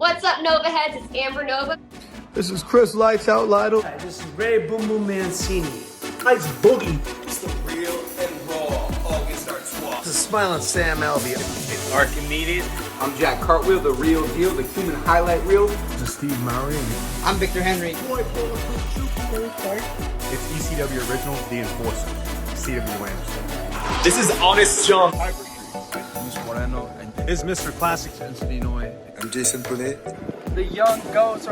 What's up, Nova Heads? It's Amber Nova. This is Chris Lights Out Lytle. Hi, this is Ray Boom Boom Mancini. Ice Boogie. It's the real and raw August Artois. This is Smiling Sam Alvey. It's Archimedes. I'm Jack Cartwheel, the real deal, the human highlight reel. This is Steve Murray. I'm Victor Henry. It's ECW Original, The Enforcer, CW Anderson. This is Honest John. It's Mr. Classic. I'm Jason Poulet. The young ghost.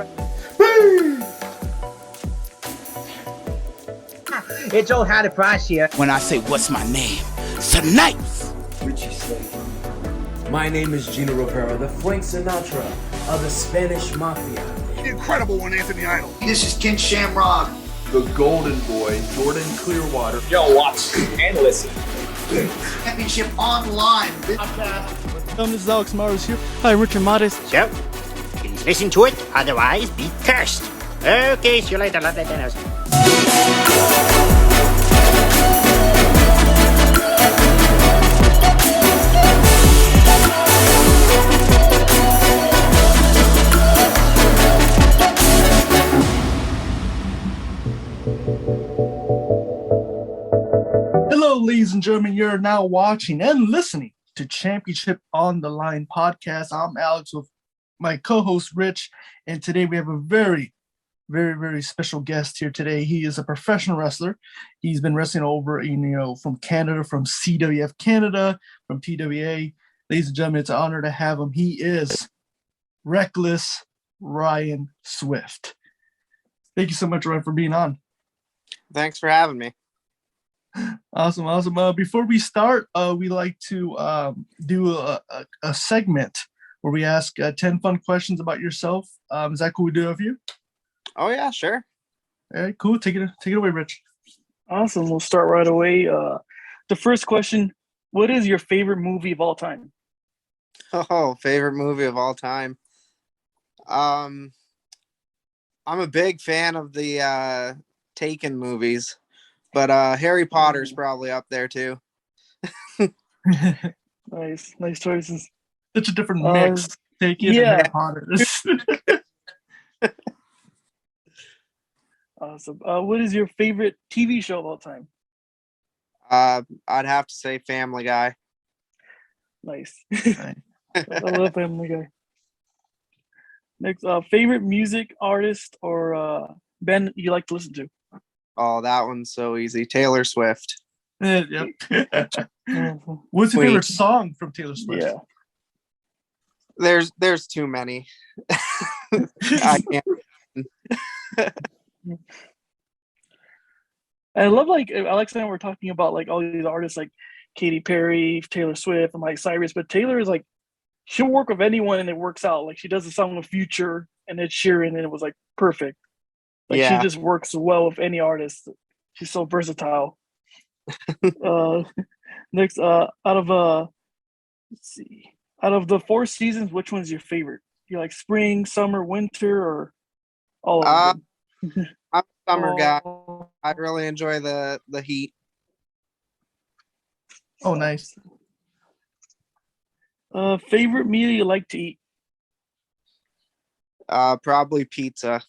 It's old Hattie Price here. When I say what's my name, it's a knife. Richie Slade. My name is Gino Rivera, the Frank Sinatra of the Spanish Mafia. The incredible one, Anthony Idol. This is Ken Shamrock. The golden boy, Jordan Clearwater. Yo, watch and listen. Championship online. This is Alex Mars here. Hi, Richard Modest. So, please listen to it, otherwise be cursed. Okay, see you later, love that dinners. Hello, ladies and gentlemen. You're now watching and listening to Championship on the Line podcast. I'm Alex with my co-host Rich, and today we have a very, very special guest here today. He is a professional wrestler. He's been wrestling over, from Canada, from CWF Canada, from TWA. Ladies and gentlemen, it's an honor to have him. He is Reckless Ryan Swift. Thank you so much, Ryan, for being on. Thanks for having me. Awesome. Before we start, we like to do a segment where we ask 10 fun questions about yourself. Is that cool we do with you? Oh yeah, sure. All right, cool. Take it away, Rich. Awesome. We'll start right away. The first question: what is your favorite movie of all time? Oh, favorite movie of all time. I'm a big fan of the Taken movies, but Harry Potter's probably up there too. Nice choices. Such a different mix. Taken and Harry Potter. Awesome. What is your favorite TV show of all time? I'd have to say Family Guy. Nice. I love Family Guy. Next, favorite music artist or band you like to listen to? Oh, that one's so easy. Taylor Swift. Yep. What's your favorite song from Taylor Swift? Yeah. There's too many. I can't. I love Alex and I were talking about all these artists like Katy Perry, Taylor Swift, and Cyrus, but Taylor is she'll work with anyone and it works out. She does a song with Future and Ed Sheeran and it was perfect. She just works well with any artist. She's so versatile. Next, out of the 4 seasons, which one's your favorite? You like spring, summer, winter, or all of them? I'm a summer guy. I really enjoy the heat. Oh, nice. Favorite meal you like to eat? Probably pizza.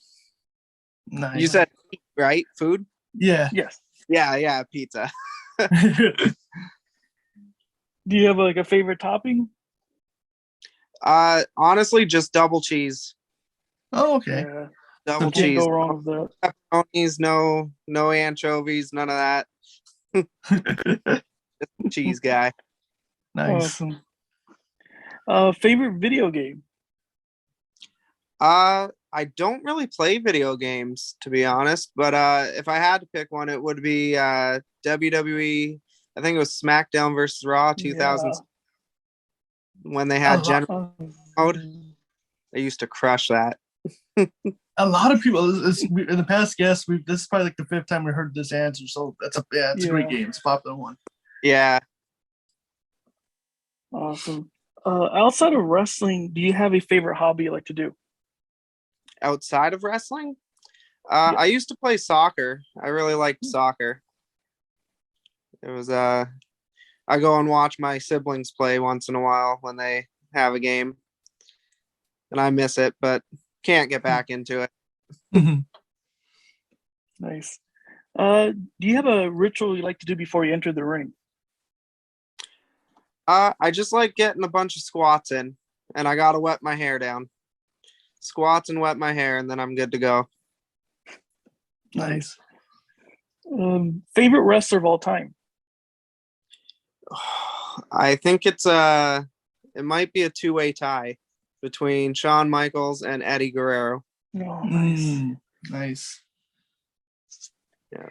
Nice. You said right? Food? Yeah. Yes. Yeah, pizza. Do you have a favorite topping? Honestly, just double cheese. Oh, okay. Yeah. Double Can't cheese. go wrong with that. Pepperonis, no anchovies, none of that. Just a cheese guy. Nice. Awesome. Favorite video game? I don't really play video games, to be honest, but if I had to pick one, it would be WWE. I think it was SmackDown versus Raw 2000 when they had General Mode. I used to crush that. A lot of people in the past guests, this is probably the 5th time we heard this answer, so it's a great game. It's a popular one. Yeah. Awesome. Outside of wrestling, do you have a favorite hobby you like to do? Outside of wrestling? I used to play soccer. I really liked soccer. It was I go and watch my siblings play once in a while when they have a game. and I miss it, but can't get back into it. Nice. Do you have a ritual you like to do before you enter the ring? I just like getting a bunch of squats in, and I gotta wet my hair down. Squats and wet my hair, and then I'm good to go. Nice. Favorite wrestler of all time? I think it might be a two-way tie between Shawn Michaels and Eddie Guerrero. Oh, nice. Nice. Yeah.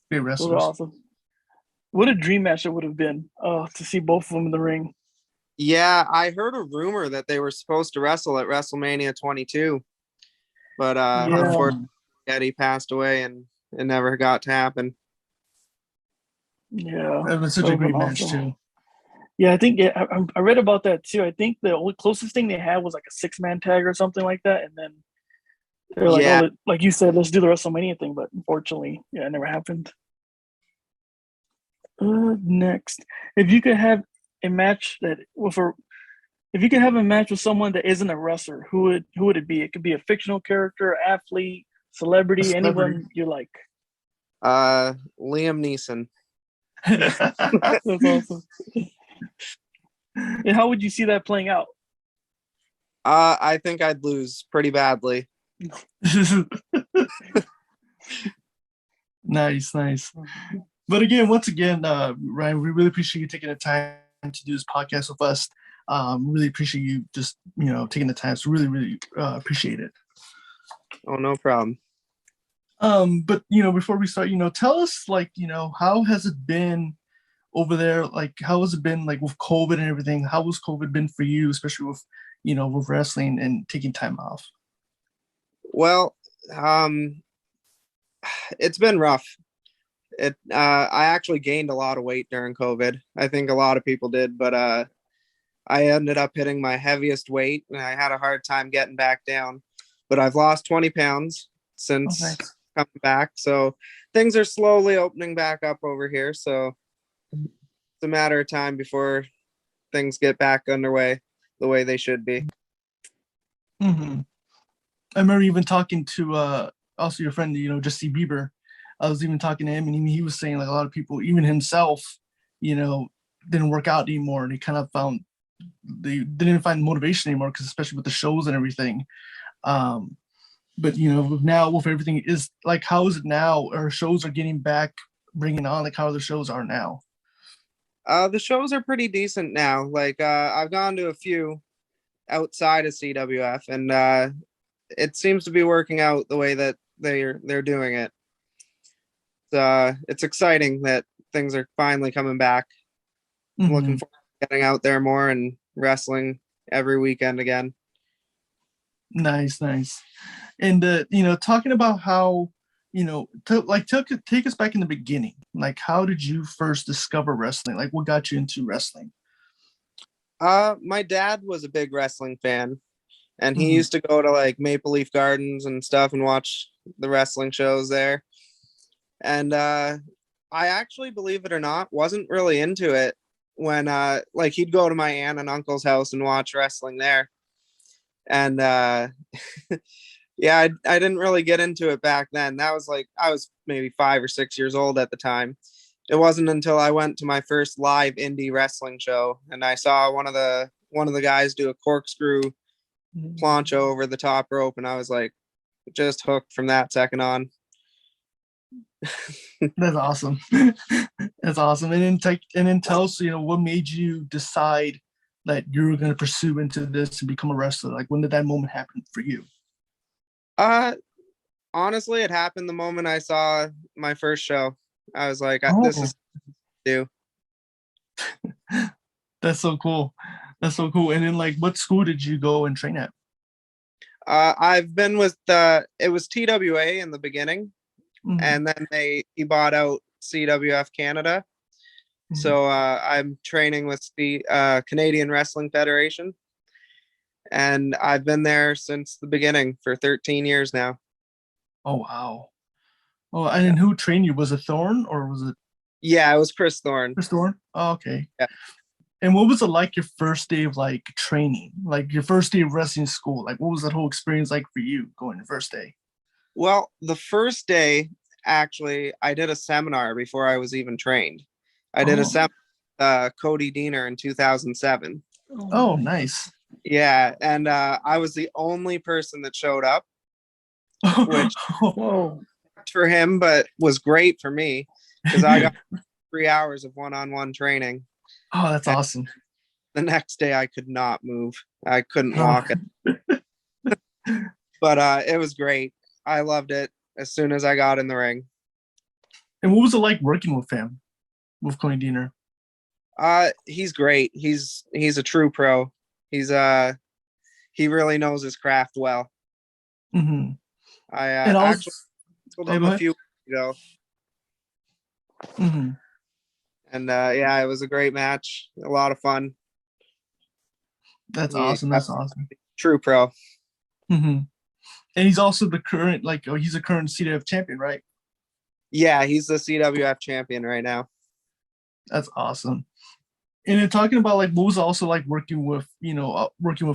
Great Those wrestlers. are awesome. What a dream match it would have been to see both of them in the ring. Yeah, I heard a rumor that they were supposed to wrestle at WrestleMania 22, but unfortunately Eddie passed away and it never got to happen. Yeah, That was such a great match too. Yeah, I think I read about that too. I think the only closest thing they had was like a 6-man tag or something like that, and then they're like, "Oh, like you said, let's do the WrestleMania thing." But unfortunately, yeah, it never happened. Next, if you could have a match if you could have a match with someone that isn't a wrestler, who would it be? It could be a fictional character, athlete, celebrity, anyone you like. Liam Neeson. That's awesome. And how would you see that playing out? I think I'd lose pretty badly. Nice. But again, once again, Ryan, we really appreciate you taking the time to do this podcast with us. Really appreciate you just, taking the time. So really appreciate it. Oh, no problem. But, before we start, tell us, how has it been over there? Like, how has it been, with COVID and everything? How has COVID been for you, especially with, with wrestling and taking time off? Well, it's been rough. I actually gained a lot of weight during COVID. I think a lot of people did, but I ended up hitting my heaviest weight and I had a hard time getting back down. But I've lost 20 pounds since coming back. So things are slowly opening back up over here. So it's a matter of time before things get back underway the way they should be. Mm-hmm. I remember even talking to also your friend, Justin Bieber. I was even talking to him, and he was saying a lot of people, even himself, didn't work out anymore, and they didn't find motivation anymore, because especially with the shows and everything. But now with everything, is like, how is it now? Our shows are getting back, bringing on, like how the shows are now. The shows are pretty decent now. Like I've gone to a few outside of CWF, and it seems to be working out the way that they're doing it. It's exciting that things are finally coming back. I'm looking forward to getting out there more and wrestling every weekend again. Nice. And talking about how, take us back in the beginning. Like, how did you first discover wrestling? Like, what got you into wrestling? My dad was a big wrestling fan, and he used to go to like Maple Leaf Gardens and stuff and watch the wrestling shows there. And I actually, believe it or not, wasn't really into it when he'd go to my aunt and uncle's house and watch wrestling there. And yeah, I didn't really get into it back then. That was I was maybe 5 or 6 years old at the time. It wasn't until I went to my first live indie wrestling show and I saw one of the guys do a corkscrew plancha over the top rope, and I was like, just hooked from that second on. That's awesome. That's awesome. And then tell us, what made you decide that you were going to pursue into this and become a wrestler? Like, when did that moment happen for you? Honestly, it happened the moment I saw my first show. I was like, this is do. That's so cool. And then, what school did you go and train at? I've been with it was TWA in the beginning, and then he bought out CWF Canada. So I'm training with the Canadian Wrestling Federation, and I've been there since the beginning for 13 years now. Oh, wow. Oh, and then who trained you? Was it Thorne or was it? Yeah, it was Chris Thorne. Chris Thorne? Oh, okay. Yeah. And what was it like your first day of like training, like your first day of wrestling school? Like, what was that whole experience like for you going the first day? Well, the first day, actually, I did a seminar before I was even trained. I did a seminar, Cody Diener in 2007. Oh, nice. Yeah, and I was the only person that showed up, which Whoa. for him, but was great for me because I got 3 hours of one-on-one training. Oh, that's awesome. The next day, I could not move. I couldn't walk it. But it was great. I loved it as soon as I got in the ring. And what was it like working with him, with Cody Diener? He's great. He's a true pro. He really knows his craft well. Mm-hmm. I and also, actually told him a few weeks ago. Mm-hmm. And yeah, it was a great match. A lot of fun. That's awesome. That's awesome. True pro. Mm-hmm. And he's also the current, like, he's a current CWF champion, right? Yeah, he's the CWF champion right now. That's awesome. And then talking about like what was it also like working with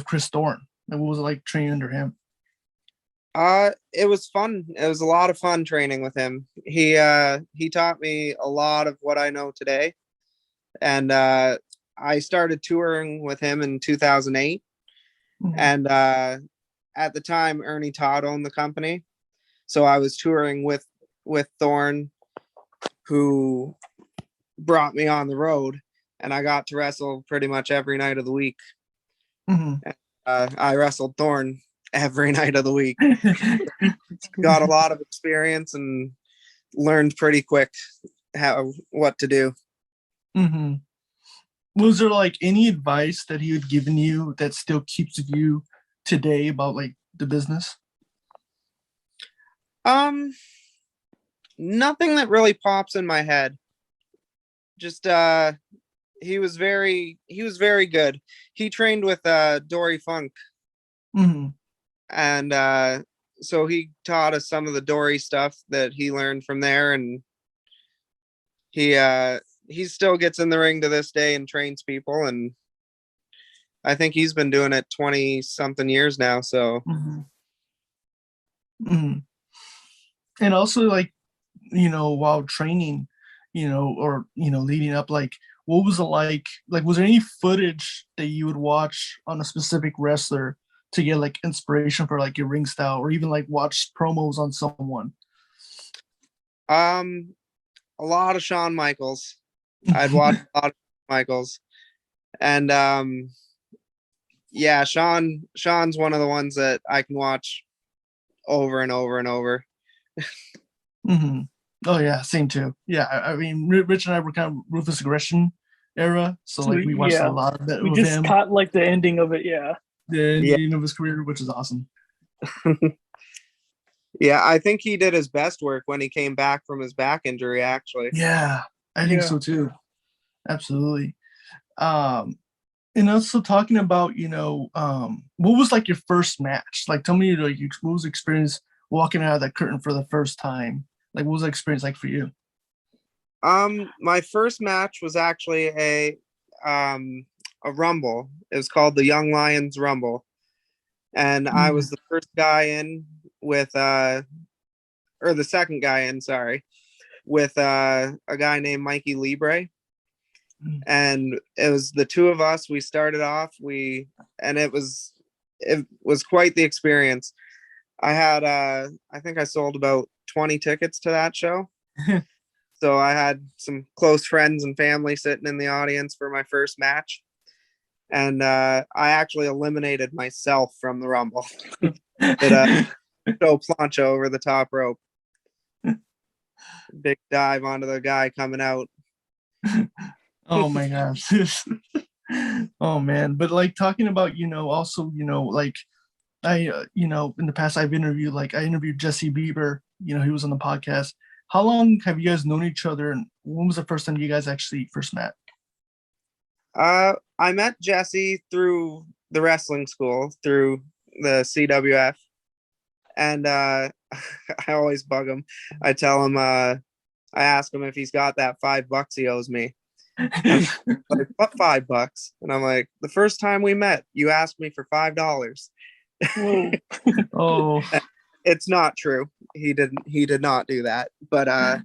Chris Thorne? Like what was it like training under him? It was fun. It was a lot of fun training with him. He taught me a lot of what I know today. And I started touring with him in 2008. Mm-hmm. And at the time Ernie Todd owned the company. So I was touring with Thorne, who brought me on the road, and I got to wrestle pretty much every night of the week. Mm-hmm. I wrestled Thorne every night of the week. Got a lot of experience and learned pretty quick what to do. Mm-hmm. Was there like any advice that he had given you that still keeps with you today about like the business? Nothing that really pops in my head. Just he was very good. He trained with Dory Funk. Mm-hmm. And so he taught us some of the Dory stuff that he learned from there, and he still gets in the ring to this day and trains people, and I think he's been doing it 20 something years now. So mm-hmm. Mm-hmm. And also like, while training, or leading up, like what was it like was there any footage that you would watch on a specific wrestler to get like inspiration for like your ring style, or even like watch promos on someone? A lot of Shawn Michaels. I'd watch a lot of Michaels, and yeah, Shawn's one of the ones that I can watch over and over and over. Mm-hmm. Oh yeah, same too. Yeah, I mean, Rich and I were kind of Ruthless Aggression era, so like we watched a lot of that. We just caught like the ending of it. Yeah, the ending of his career, which is awesome. Yeah, I think he did his best work when he came back from his back injury, actually. Yeah, I think so too. Absolutely. And also talking about, what was like your first match? Like, tell me, like, what was the experience walking out of that curtain for the first time? Like, what was the experience like for you? My first match was actually a Rumble. It was called the Young Lions Rumble, and I was the first guy in with or the second guy in, sorry, with a guy named Mikey Libre. And it was the two of us. We started off, and it was quite the experience. I had I think I sold about 20 tickets to that show. So I had some close friends and family sitting in the audience for my first match. And I actually eliminated myself from the Rumble. Joe Plancha over the top rope. Big dive onto the guy coming out. Oh my gosh. Oh man. But like talking about, also, like I, in the past I interviewed Jesse Bieber, he was on the podcast. How long have you guys known each other, and when was the first time you guys actually first met? I met Jesse through the wrestling school, through the CWF. And I always bug him. I tell him, I ask him if he's got that $5 he owes me. Like, what, $5? And I'm like, the first time we met, you asked me for $5. Whoa. Oh, It's not true. He did not do that. But I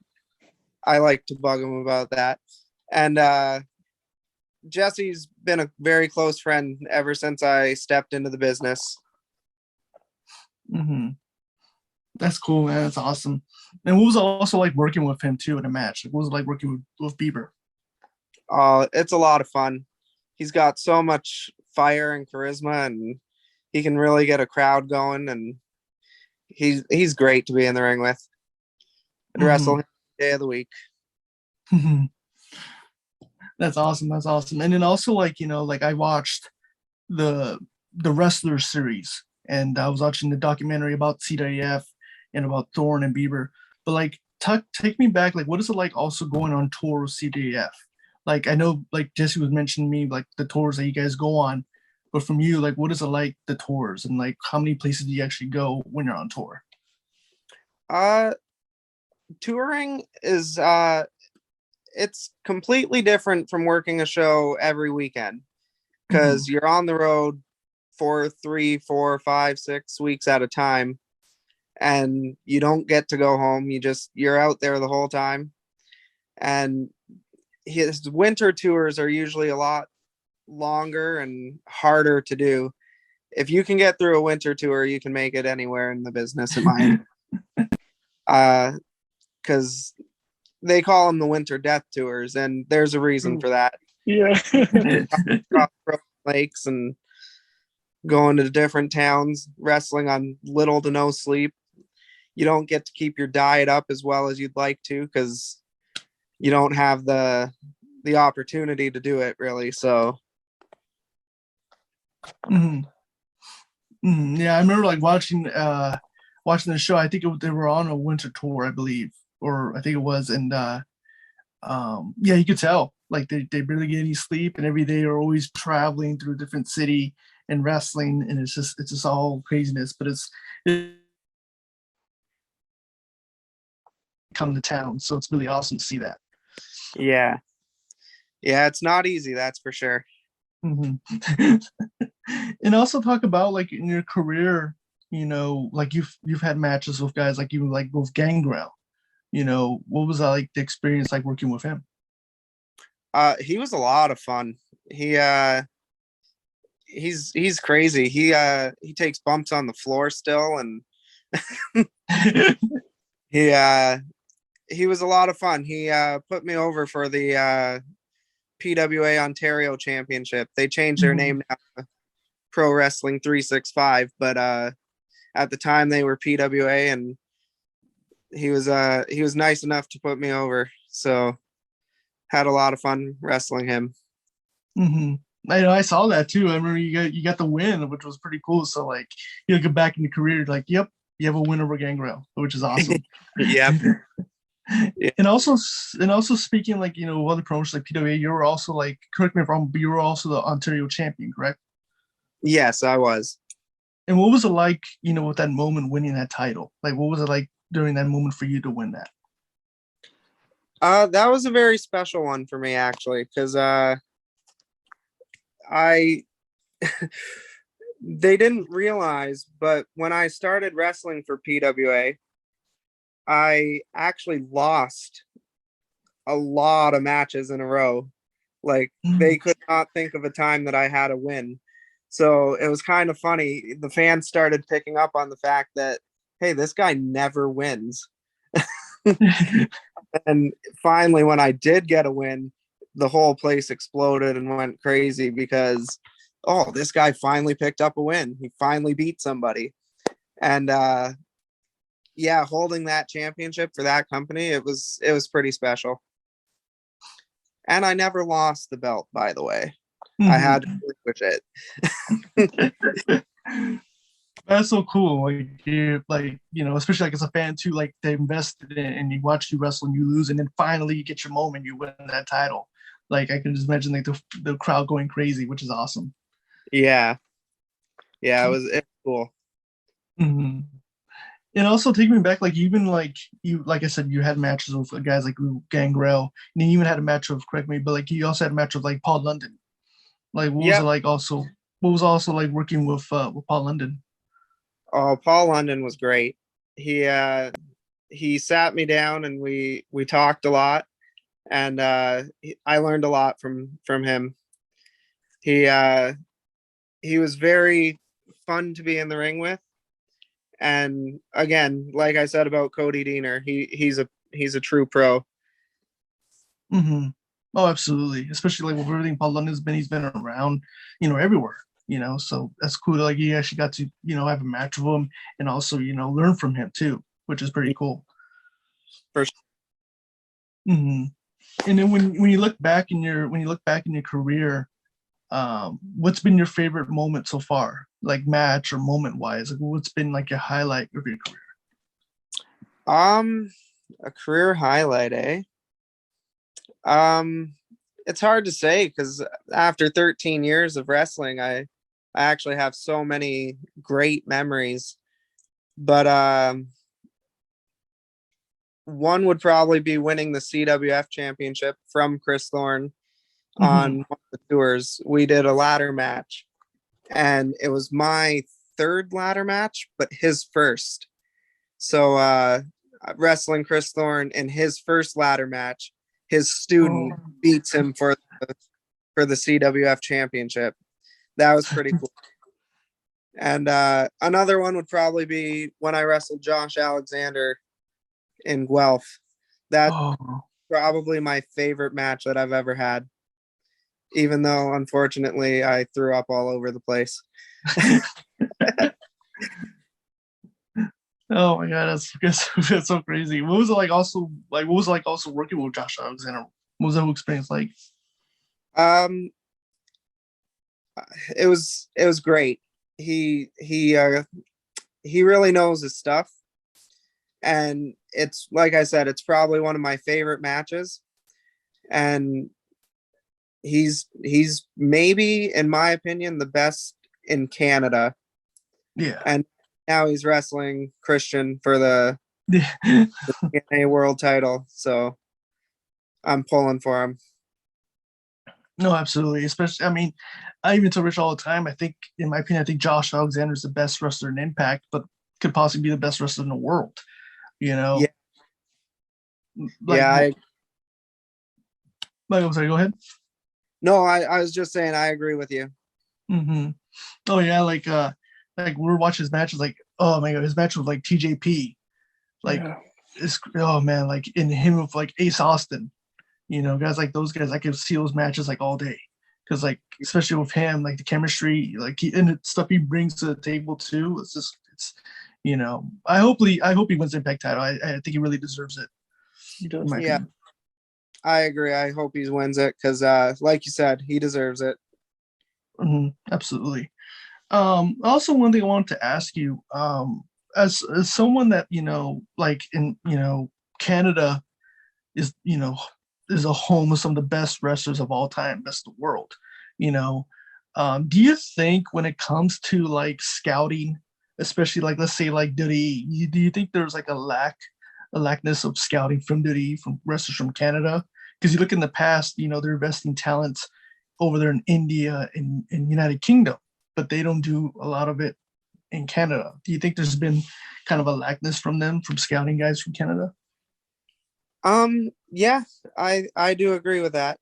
like to bug him about that. And Jesse's been a very close friend ever since I stepped into the business. hmm that's cool, man. That's awesome. And what was it also like working with him too in a match? Like, what was it like working with Bieber? It's a lot of fun. He's got so much fire and charisma, and he can really get a crowd going, and he's great to be in the ring with. I'd wrestle him day of the week. That's awesome. That's awesome. And then also, like, like I watched the Wrestler series, and I was watching the documentary about CWF and about Thorne and Bieber. But like, take me back. Like, what is it like also going on tour with CWF? Like, I know, like Jesse was mentioning me, like the tours that you guys go on. But from you, like, what is it like the tours, and like how many places do you actually go when you're on tour? Touring is it's completely different from working a show every weekend, because you're on the road for 3, 4, 5, 6 weeks at a time, and you don't get to go home. You're out there the whole time. And his winter tours are usually a lot longer and harder to do. If you can get through a winter tour, you can make it anywhere in the business, in my because they call them the winter death tours, and there's a reason for that. Yeah. Across lakes and going to different towns, wrestling on little to no sleep. You don't get to keep your diet up as well as you'd like to, because you don't have the opportunity to do it, really. So Yeah, I remember like watching the show. I think they were on a winter tour, I believe, or I think it was. And yeah, you could tell like they barely get any sleep, and every day are always traveling through a different city and wrestling, and it's just all craziness. But it come to town, so it's really awesome to see that. yeah, it's not easy, that's for sure. And also talk about like in your career, like you've had matches with guys like even like with Gangrel. What was that like the experience like working with him? He was a lot of fun. He's crazy. He takes bumps on the floor still, and he was a lot of fun. He put me over for the PWA Ontario Championship. They changed their name now to Pro Wrestling 365, but at the time they were PWA, and he was nice enough to put me over. So had a lot of fun wrestling him. I know I saw that too. I remember you got the win, which was pretty cool. So like get back in the career, like, yep, you have a win over Gangrel, which is awesome. Yep. Yeah. And also speaking like of other promotions like PWA, you were also like, correct me if I'm wrong, but you were also the Ontario champion, correct? Yes, I was. And what was it like, with that moment winning that title? Like, what was it like during that moment for you to win that? That was a very special one for me, actually, because they didn't realize, but when I started wrestling for PWA, I actually lost a lot of matches in a row. Like, they could not think of a time that I had a win. So it was kind of funny. The fans started picking up on the fact that, hey, this guy never wins. And finally, when I did get a win, the whole place exploded and went crazy because, oh, this guy finally picked up a win. He finally beat somebody. And yeah, holding that championship for that company, it was pretty special. And I never lost the belt, by the way. I had to relinquish it. That's so cool. Like you, especially like as a fan too, like they invested in it and you watch you wrestle and you lose, and then finally you get your moment, you win that title. Like I can just imagine like the crowd going crazy, which is awesome. Yeah, it was cool. And also take me back, like even like you, like I said, you had matches with guys like Gangrel, and you even had a match of, correct me, but like you also had a match with like Paul London. Like what was it Yep. like also? What was also like working with Paul London? Oh, Paul London was great. He sat me down and we talked a lot, and I learned a lot from him. He was very fun to be in the ring with, and again, like I said about Cody Deaner, he's a true pro. Mm-hmm. Oh, absolutely. Especially like with everything Paul London's been, he's been around, everywhere. So that's cool. Like you actually got to, have a match with him and also, learn from him too, which is pretty cool. For sure. Mm-hmm. And then when you look back in your career, what's been your favorite moment so far, like match or moment wise? Like what's been like your highlight of your career? A career highlight, eh? It's hard to say because after 13 years of wrestling, I actually have so many great memories. But one would probably be winning the CWF championship from Chris Thorne on one of the tours. We did a ladder match, and it was my third ladder match, but his first. So wrestling Chris Thorne in his first ladder match, his student beats him for the CWF championship. That was pretty cool. And another one would probably be when I wrestled Josh Alexander in Guelph. That's probably my favorite match that I've ever had, even though unfortunately I threw up all over the place. Oh my god, that's so crazy. What was it like? Also, like what was it like also working with Josh Alexander? What was that whole experience like? It was great. He really knows his stuff, and it's like I said, it's probably one of my favorite matches, and he's maybe, in my opinion, the best in Canada. Yeah. And now he's wrestling Christian for the TNA world title, so I'm pulling for him. No, absolutely. Especially, I mean, I even tell Rich all the time. I think, in my opinion, I think Josh Alexander is the best wrestler in Impact, but could possibly be the best wrestler in the world. Yeah. Like, I'm sorry. Go ahead. No, I was just saying I agree with you. Mm-hmm. Oh yeah, like we were watching his matches. Like, oh my god, his match with like TJP, like, it's, oh man, like in him with like Ace Austin. Guys like those guys, I can see those matches like all day, because like especially with him, like the chemistry, like and the stuff he brings to the table too. It's I hope he wins the Impact title. I think he really deserves it. He does. Yeah, I agree. I hope he wins it because, like you said, he deserves it. Absolutely. Also, one thing I wanted to ask you, as someone that like in Canada is is a home of some of the best wrestlers of all time, best in the world. Do you think when it comes to like scouting, especially like let's say like WWE, do you think there's like a lackness of scouting from WWE, from wrestlers from Canada? Because you look in the past, they're investing talents over there in India and in United Kingdom, but they don't do a lot of it in Canada. Do you think there's been kind of a lackness from them, from scouting guys from Canada? Yeah, I do agree with that.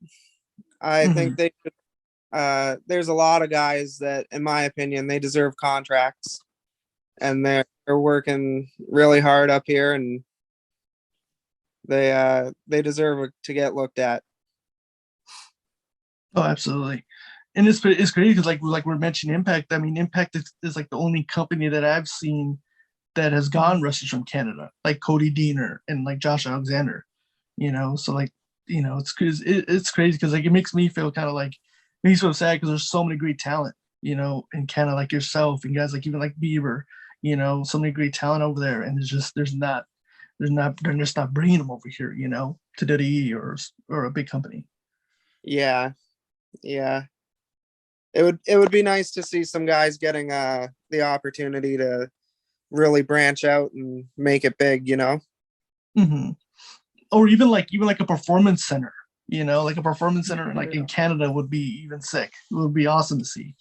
I think they there's a lot of guys that, in my opinion, they deserve contracts, and they're working really hard up here, and they deserve to get looked at. Oh, absolutely. And it's crazy because like we're mentioning Impact. I mean, Impact is like the only company that I've seen that has gone wrestlers from Canada, like Cody Deaner and like Josh Alexander. So like it's crazy because like it makes me feel kind of like, makes me so sad because there's so many great talent in Canada, like yourself and guys like even like Bieber, so many great talent over there, and it's just they're just not bringing them over here, to WWE or a big company. Yeah. It would be nice to see some guys getting the opportunity to really branch out and make it big, Mm-hmm. Or even like a performance center, like a performance center like in Canada would be even sick. It would be awesome to see.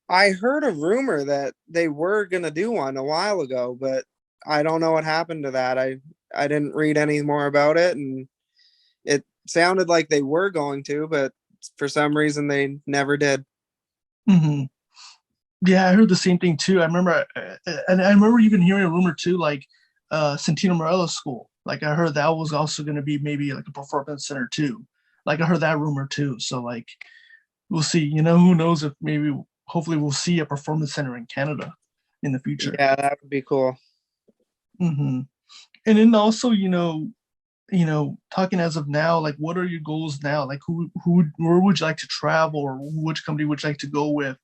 I heard a rumor that they were gonna do one a while ago, but I don't know what happened to that. I didn't read any more about it, and it sounded like they were going to, but for some reason they never did. Mm-hmm. Yeah, I heard the same thing too. I remember, and I remember even hearing a rumor too, like Santino Morella's school. Like I heard that was also going to be maybe like a performance center too. Like I heard that rumor too. So like we'll see. Who knows if maybe hopefully we'll see a performance center in Canada in the future. Yeah, that would be cool. Mm-hmm. And then also, talking as of now, like what are your goals now? Like where would you like to travel, or which company would you like to go with?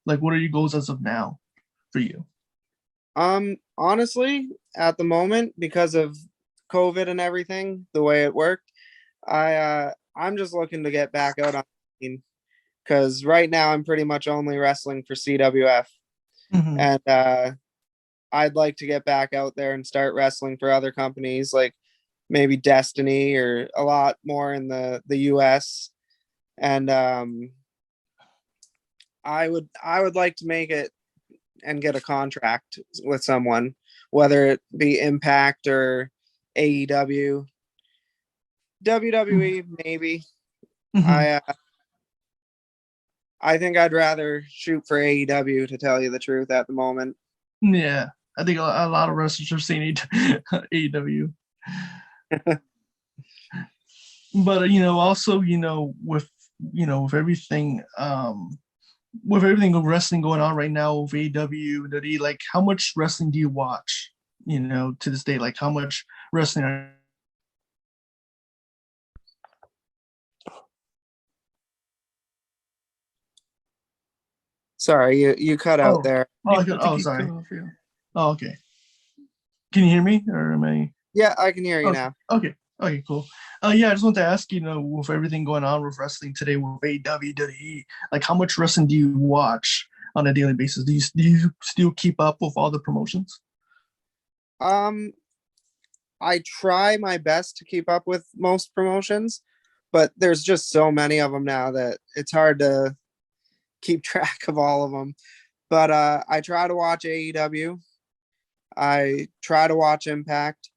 Like what are your goals as of now for you? Honestly, at the moment, because of COVID and everything, the way it worked, I'm just looking to get back out on, because right now I'm pretty much only wrestling for CWF, Mm-hmm. and I'd like to get back out there and start wrestling for other companies, like maybe Destiny or a lot more in the US. And I would like to make it and get a contract with someone, whether it be Impact or AEW, WWE, maybe. Mm-hmm. I think I'd rather shoot for AEW, to tell you the truth, at the moment. Yeah, I think a lot of wrestlers are seeing AEW. But also with everything with wrestling going on right now with AEW and WWE, like how much wrestling do you watch? To this day, like how much wrestling are Sorry, you cut out there. Sorry. Oh, okay. Can you hear me, or am I? Yeah, I can hear you now. Okay. Okay, cool. Yeah, I just want to ask, with everything going on with wrestling today with AEW, WWE, like how much wrestling do you watch on a daily basis? Do you still keep up with all the promotions? I try my best to keep up with most promotions, but there's just so many of them now that it's hard to keep track of all of them. But I try to watch AEW. I try to watch Impact,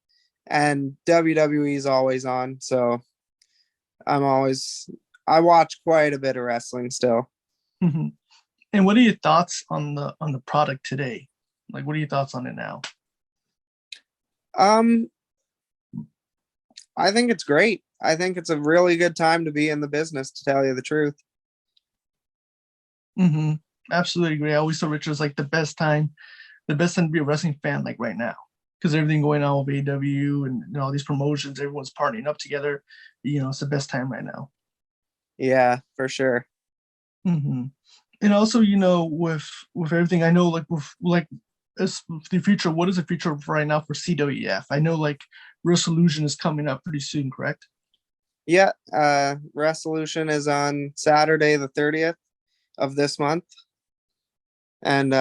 and WWE is always on. So I watch quite a bit of wrestling still. Mm-hmm. And what are your thoughts on the product today? Like, what are your thoughts on it now? I think it's great. I think it's a really good time to be in the business, to tell you the truth. Mm-hmm. Absolutely agree. I always tell Richard it's like the best time to be a wrestling fan, like right now, because everything going on with AEW and all these promotions, everyone's partnering up together. It's the best time right now. Yeah, for sure. Mm-hmm. And also, with everything, I know, like as the future, what is the future right now for CWF? I know like Resolution is coming up pretty soon, correct? Yeah, Resolution is on Saturday the 30th of this month, and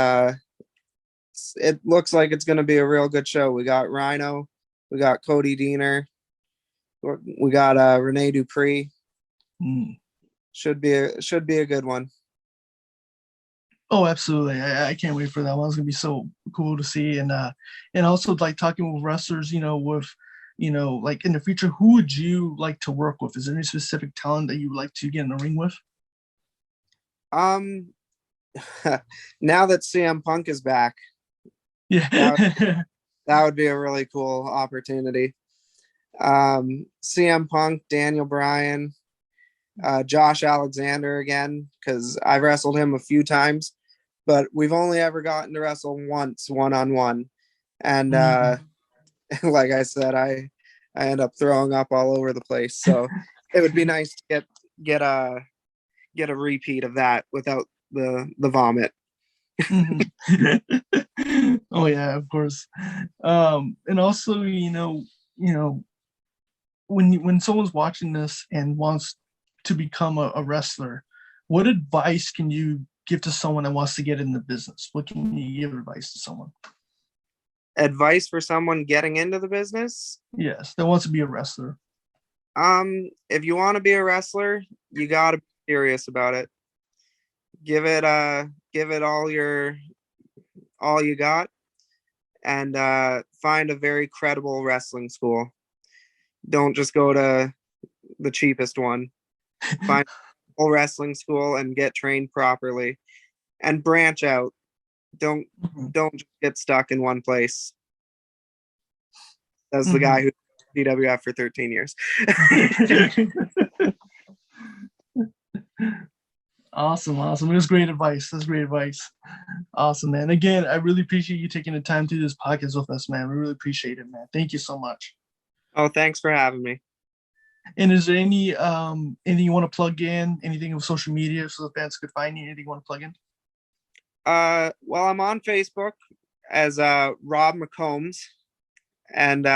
it looks like it's going to be a real good show. We got Rhino, we got Cody Deaner, we got Rene Dupree. Should be a good one. Oh, absolutely! I can't wait for that one. It's gonna be so cool to see, and also like talking with wrestlers, like in the future, who would you like to work with? Is there any specific talent that you would like to get in the ring with? Now that CM Punk is back, yeah, that would be a really cool opportunity. CM Punk, Daniel Bryan, Josh Alexander again, because I've wrestled him a few times, but we've only ever gotten to wrestle once one-on-one. And like I said, I end up throwing up all over the place. So it would be nice to get a repeat of that without the vomit. Oh yeah, of course. And also, when someone's watching this and wants to become a wrestler, what advice can you give to someone that wants to get in the business? What can you give advice to someone? advice for someone getting into the business. Yes, that wants to be a wrestler. If you want to be a wrestler, you got to be serious about it. Give it all you got, and find a very credible wrestling school. Don't just go to the cheapest one. Find a whole wrestling school and get trained properly, and branch out. Don't just get stuck in one place. As the guy who CWF for 13 years. Awesome. It was great advice. That's great advice. Awesome, man. Again, I really appreciate you taking the time to do this podcast with us, man. We really appreciate it, man. Thank you so much. Oh, thanks for having me. And is there anything you want to plug in? Anything of social media so the fans could find you? Anything you want to plug in? Well, I'm on Facebook as Rob McCombs, and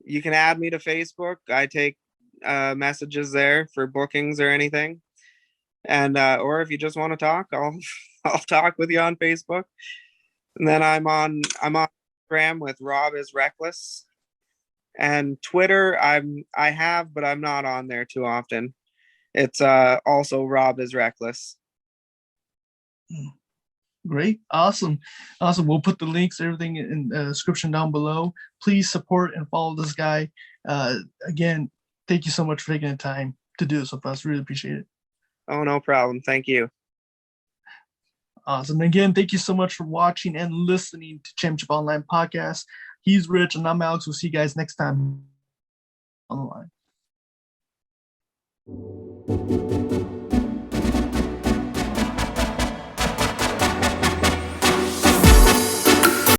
you can add me to Facebook. I take messages there for bookings or anything, and or if you just want to talk, I'll talk with you on Facebook. And then I'm on Instagram with Rob is Reckless, and Twitter I have, but I'm not on there too often. It's also Rob is Reckless. Great. Awesome. We'll put the links, everything in the description down below. Please support and follow this guy. Again, thank you so much for taking the time to do this with us. Really appreciate it. Oh, no problem. Thank you. Awesome. Again, thank you so much for watching and listening to Championship Online Podcast. He's Rich and I'm Alex. We'll see you guys next time on the line.